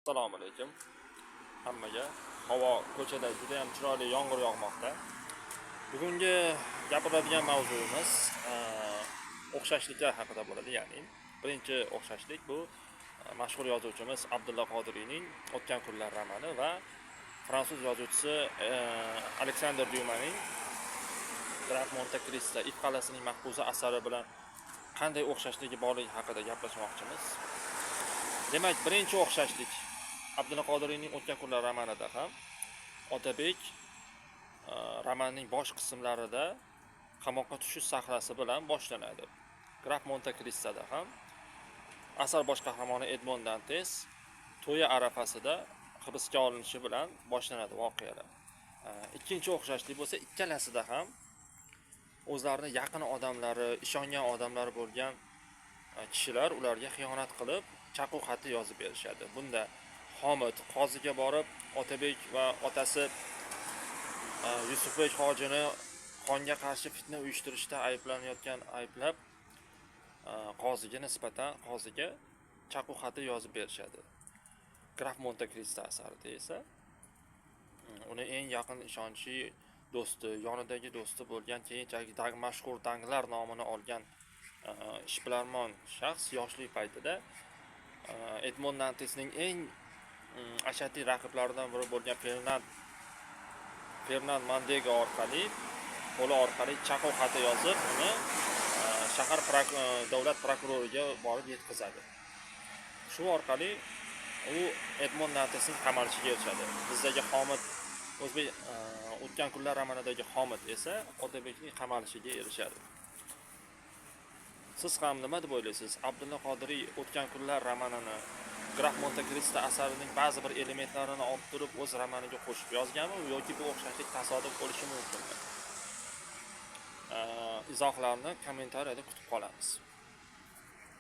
Assalomu alaykum hammaga. Havo ko'chada juda ham chiroyli yomg'ir yog'moqda. Bugungi gapiradigan mavzuimiz o'xshashliklar haqida bo'ladi. Ya'ni birinchi o'xshashlik bu mashhur yozuvchimiz Abdulla Qodiriyning O'tgan kunlar romani va fransuz yozuvchisi Aleksandr Dyumaning Graf Monte Cristo If qal'asining mahbusi asari bilan qanday o'xshashligi borligi haqida gaplashmoqchimiz. Demak, birinchi o'xshashlik Abdulla Qodiriyning O'tgan kunlar romanida ham Otabek romanning bosh qismlarida qamoqqa tushish sahnasi bilan boshlanadi. Graf Monte Cristoda ham asar bosh qahramoni Edmond Dantes to'yi arafasida hibsga olinishi bilan boshlanadi voqealar. Ikkinchi o'xshashlik bo'lsa, ikkalasida ham o'zlarini yaqin odamlari, ishongan odamlari bo'lgan kishilar ularga xiyonat qilib, chaqu xati yozib berishadi. Bunda Homid qoziga borib, Otabek va otasi Yusufbek hojini xonga qarshi fitna uyushtirishda ayblab qoziga nisbatan qoziga chaqu xati yozib berishadi. Graf Monte Cristo asarida esa uni eng yaqin ishonchi do'sti, yonidagi do'sti bo'lgan, keyinchalik mashhur Danglar nomini olgan ishbilarmon shaxs yoshlik paytida Edmond Dantesning eng ashaddiy raqiblaridan biri bo'lgan Fernand Mondego qo'li orqali chaqu xati yozib, uni shahar davlat prokuroriga borib yetkazadi. Shu orqali u Edmond Dantesning qamalishiga erishadi. Bizdagi Homid O'tgan kunlar romanidagi Homid esa Otabekning qamalishiga erishadi. Siz ham nima deb o'ylaysiz? Abdulla Qodiriy O'tgan kunlar romanini Graf Monte Cristo asarining ba'zi bir elementlarini olib turib o'z romaniga qo'shib yozganmi yoki bu o'xshashlik tasodif bo'lishi mumkinmi? Izohlarni kommentariyada kutib qolamiz.